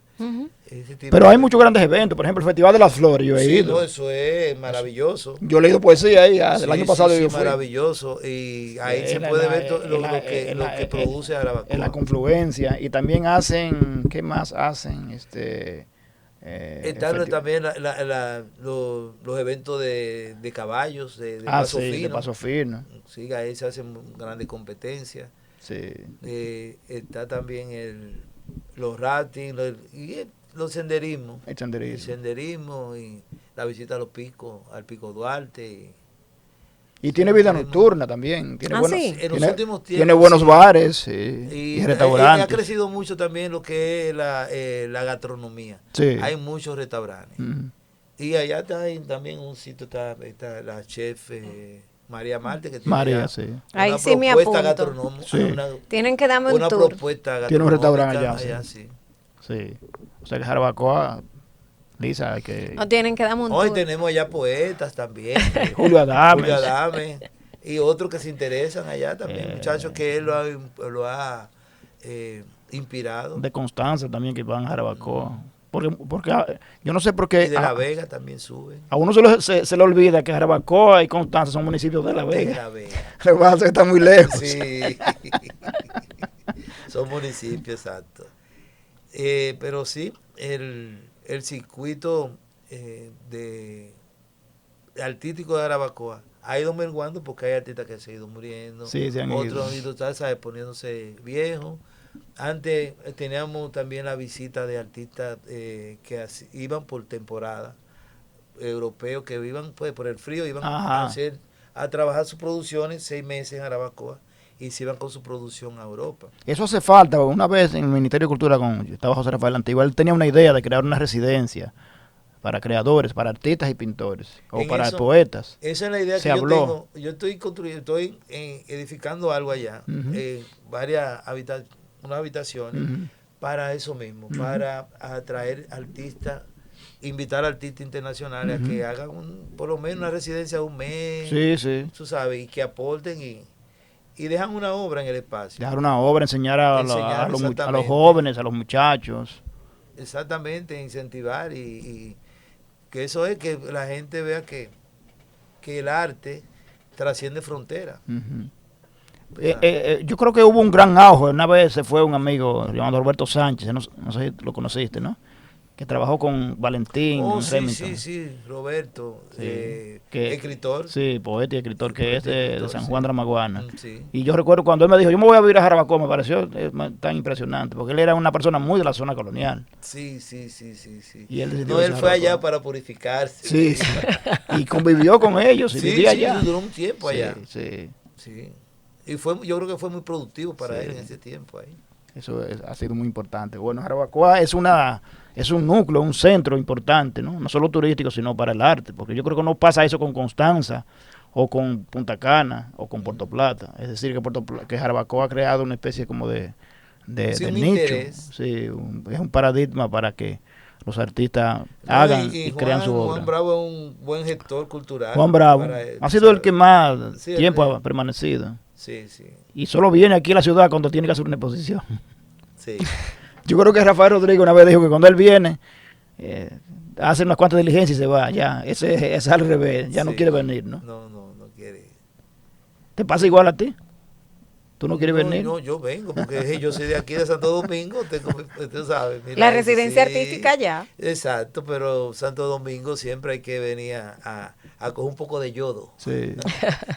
Pero hay muchos grandes eventos, por ejemplo el Festival de las Flores, yo he ido. No, eso es maravilloso. Yo he leído poesía ahí, el año pasado yo fui. Maravilloso, y ahí se puede ver lo que produce Jarabacoa. En la confluencia, y también hacen, ¿qué más hacen? Están también los eventos de caballos, de paso fino. De paso fino. Sí, ahí se hacen grandes competencias. Sí. Está también los raftings y los senderismos. El senderismo y la visita a los picos, al Pico Duarte. Y tiene vida nocturna también. Tiene últimos tiempos, tiene buenos bares y restaurantes. Ha crecido mucho también lo que es la gastronomía. Sí. Hay muchos restaurantes. Y allá también un sitio, está la chef María Marte, que tiene ahí sí me apunto. Tienen que darme un tour. Propuesta tiene un restaurante allá. Sí. O sea que Jarabacoa, Lisa, que... No tienen que darme un tour. Hoy tenemos allá poetas también. Julio Adames. Y otros que se interesan allá también. Muchachos que él lo ha inspirado. De Constanza también, que van a Jarabacoa. Porque yo no sé por qué. Y de La Vega también suben. A uno se le olvida que Jarabacoa y Constanza son municipios de La Vega. De La Vega. Lo que pasa es que están muy lejos. Sí. Son municipios, exacto. Pero sí, el circuito artístico de Jarabacoa ha ido menguando porque hay artistas que se han ido muriendo. Sí, se han ido. Otros han ido, ¿sabes?, poniéndose viejos. Antes teníamos también la visita de artistas que iban por temporada, europeos que iban pues por el frío, iban a trabajar sus producciones 6 meses en Jarabacoa y se iban con su producción a Europa. Eso hace falta. Una vez en el Ministerio de Cultura, estaba José Rafael Antigua, él tenía una idea de crear una residencia para creadores, para artistas y pintores, o para poetas. Esa es la idea que yo tengo. Yo estoy edificando algo allá, unas habitaciones para eso mismo, para atraer artistas invitar a artistas internacionales a que hagan por lo menos una residencia de un mes, tú sabes, y que aporten y dejan una obra en el espacio. Dejar una obra, enseñar a los jóvenes, a los muchachos. Exactamente, incentivar y que eso es que la gente vea que el arte trasciende fronteras. Yo creo que hubo un gran auge. Una vez se fue un amigo llamado Roberto Sánchez, no sé si lo conociste, ¿no? Que trabajó con Valentín. Sí, Roberto, escritor. Sí, poeta y escritor, que es de San Juan de la Maguana. Sí. Y yo recuerdo cuando él me dijo, yo me voy a vivir a Jarabacoa, me pareció tan impresionante, porque él era una persona muy de la zona colonial. Sí. Y él fue allá para purificarse. Sí. Y convivió con ellos y vivía allá. Duró un tiempo allá. Sí. Y yo creo que fue muy productivo para él en ese tiempo ahí. Eso ha sido muy importante. Bueno, Jarabacoa es un núcleo, un centro importante, ¿no? No solo turístico, sino para el arte, porque yo creo que no pasa eso con Constanza, o con Punta Cana, o con Puerto Plata. Es decir, que Jarabacoa ha creado una especie como de nicho. Interés. Sí, es un paradigma para que los artistas hagan y crean su obra. Juan Bravo es un buen gestor cultural. Juan Bravo ha sido el que más tiempo ha permanecido. Sí. Y solo viene aquí a la ciudad cuando tiene que hacer una exposición. Sí. Yo creo que Rafael Rodríguez una vez dijo que cuando él viene, hace unas cuantas diligencias y se va. Ya, ese es al revés. Ya no quiere venir, ¿no? No quiere. ¿Te pasa igual a ti? ¿Tú no quieres venir? No, yo vengo, porque yo soy de aquí de Santo Domingo, tú sabes. La residencia artística ya. Exacto, pero Santo Domingo siempre hay que venir a coger un poco de yodo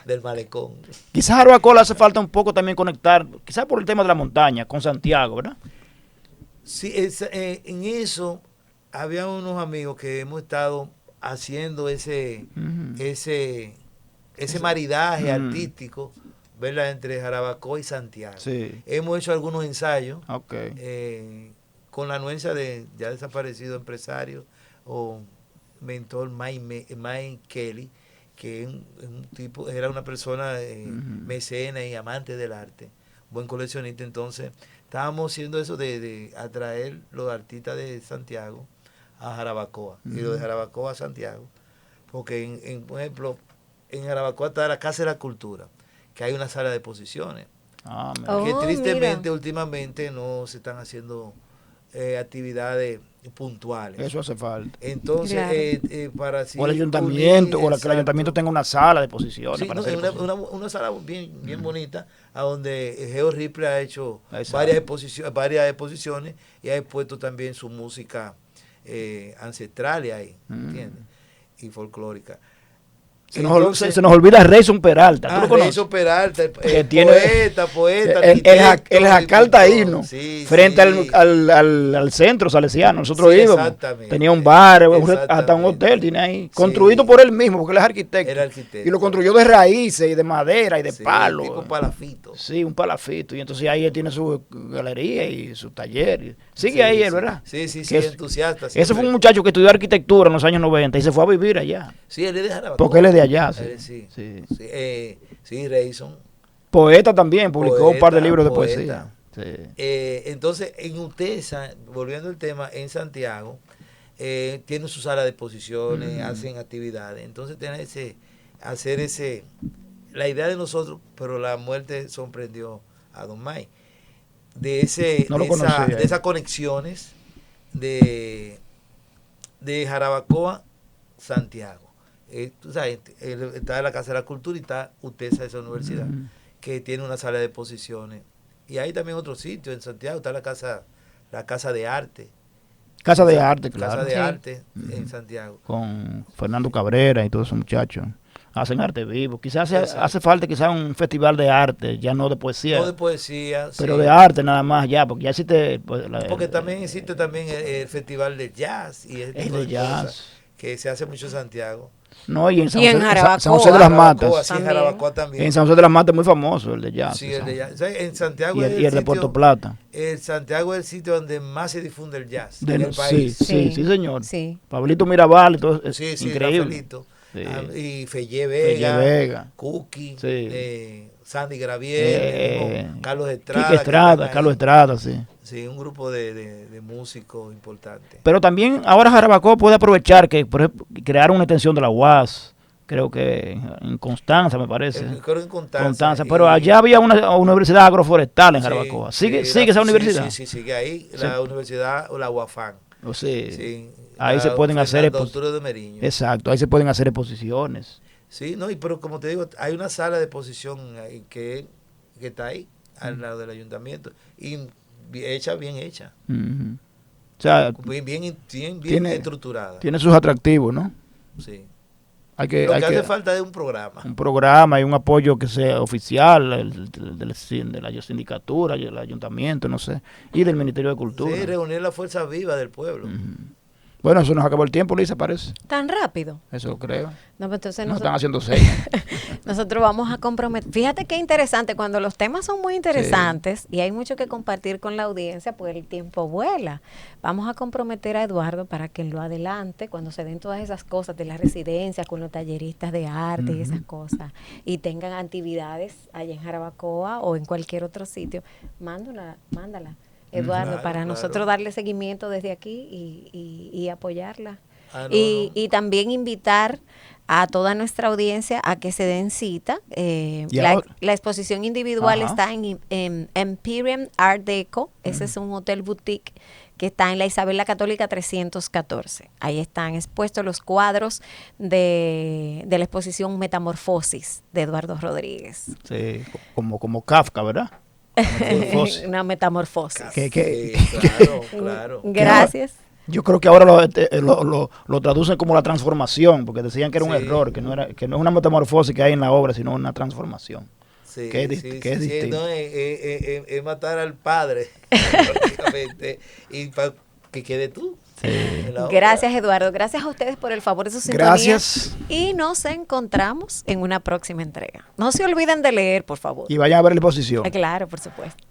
del malecón. Quizás a Jarabacoa le hace falta un poco también conectar, quizás por el tema de la montaña, con Santiago, ¿verdad? Sí, en eso había unos amigos que hemos estado haciendo ese maridaje artístico, ¿verdad? Entre Jarabacoa y Santiago. Sí. Hemos hecho algunos ensayos Okay. con la anuencia de ya desaparecido empresario o mentor Mike Kelly, que es un tipo, era una persona mecena y amante del arte, buen coleccionista. Entonces estábamos haciendo eso de atraer los artistas de Santiago a Jarabacoa y los de Jarabacoa a Santiago, porque por ejemplo en Jarabacoa está la Casa de la Cultura, que hay una sala de exposiciones, que tristemente últimamente no se están haciendo actividades puntuales. Eso hace falta. Entonces, para o el ayuntamiento, o que el ayuntamiento tenga una sala de exposiciones. Sí, para una sala bien bonita, a donde Geo Ripley ha hecho varias exposiciones y ha expuesto también su música ancestral ahí, ¿entiendes? Y folclórica. Se nos olvida Reyson Peralta. ¿Tú lo conoces? Reyson Peralta, poeta. El jacal taíno, frente al centro salesiano. Nosotros íbamos. Tenía un bar, hasta un hotel, tiene ahí. Construido por él mismo, porque él es arquitecto. Era arquitecto. Y lo construyó de raíces y de madera y de palo. Tipo palafito. Sí, un palafito. Y entonces ahí él tiene su galería y su taller. Sigue ahí él, ¿verdad? Sí, entusiasta. Ese fue un muchacho que estudió arquitectura en los años 90 y se fue a vivir allá. Sí, él es de Jarabacoa. Porque él es de allá. Sí, Reyson. Poeta también, publicó un par de libros de poesía. Sí. Entonces, en UTESA, volviendo al tema, en Santiago, tienen su sala de exposiciones, hacen actividades. Entonces, la idea de nosotros, pero la muerte sorprendió a Don May, de esas conexiones de Jarabacoa, Santiago. Tú sabes, está en la Casa de la Cultura y está UTESA, esa universidad, que tiene una sala de exposiciones. Y hay también otro sitio en Santiago, está la Casa de Arte. Casa de Arte, claro. Casa de Arte en Santiago. Con Fernando Cabrera y todos esos muchachos. Hacen arte vivo. Quizás hace falta un festival de arte, ya no de poesía. No de poesía, pero de arte nada más ya, porque ya existe... porque también existe también el festival de jazz y el de jazz que se hace mucho en Santiago. No, y en San Jarabacoa, José de las Matas. Sí, en Jarabacoa también. En San José de las Matas es muy famoso el de jazz. Sí, el de jazz. O sea, en Santiago y el de Puerto Plata. Santiago es el sitio donde más se difunde el jazz en el país. Sí, señor. Sí. Pablito Mirabal y todo. Sí, increíble. Rafaelito. Y Fellé Vega, Cookie, Sandy Gravier, el mismo Carlos Estrada. Quique Estrada, Carlos Estrada, sí. Sí, un grupo de músicos importantes. Pero también ahora Jarabacoa puede aprovechar que, por ejemplo, crear una extensión de la UAS, creo que en Constanza, me parece. Creo que en Constanza. Constanza, pero allá había una universidad agroforestal en Jarabacoa. ¿Sigue esa universidad? Sí, sigue ahí, la universidad, o la UAFAN. O sea, Sí, ahí se pueden hacer exposiciones. de Meriño. Exacto, ahí se pueden hacer exposiciones. Sí, no, pero como te digo, hay una sala de exposición ahí que está ahí, al lado del ayuntamiento, y bien hecha. Uh-huh. O sea, bien estructurada. Tiene sus atractivos, ¿no? Sí. Lo que hace falta es un programa. Un programa y un apoyo que sea oficial de la sindicatura, del ayuntamiento, no sé, y del Ministerio de Cultura. Sí, reunir la fuerza viva del pueblo. Uh-huh. Bueno, eso nos acabó el tiempo, Lisa, parece. ¿Tan rápido? Eso creo. No, pues entonces nos están haciendo 6. Nosotros vamos a comprometer. Fíjate qué interesante, cuando los temas son muy interesantes y hay mucho que compartir con la audiencia, pues el tiempo vuela. Vamos a comprometer a Eduardo para que lo adelante cuando se den todas esas cosas de la residencia con los talleristas de arte y esas cosas, y tengan actividades allá en Jarabacoa o en cualquier otro sitio. Mándala, Eduardo, para nosotros darle seguimiento desde aquí y apoyarla. Y también invitar a toda nuestra audiencia a que se den cita. La exposición individual está en Empyrean Art Deco. Ese es un hotel boutique que está en la Isabel la Católica 314. Ahí están expuestos los cuadros de la exposición Metamorfosis de Eduardo Rodríguez. Sí, como Kafka, ¿verdad? Una metamorfosis. Claro. Gracias. Yo creo que ahora lo traducen como la transformación, porque decían que era un error, que no es una metamorfosis que hay en la obra, sino una transformación. Sí, que es distinto. No, es matar al padre, prácticamente, y para que quede tú. Sí. Gracias, Eduardo. Gracias a ustedes por el favor de su sintonía. Gracias. Y nos encontramos en una próxima entrega. No se olviden de leer, por favor. Y vayan a ver la exposición. Claro, por supuesto.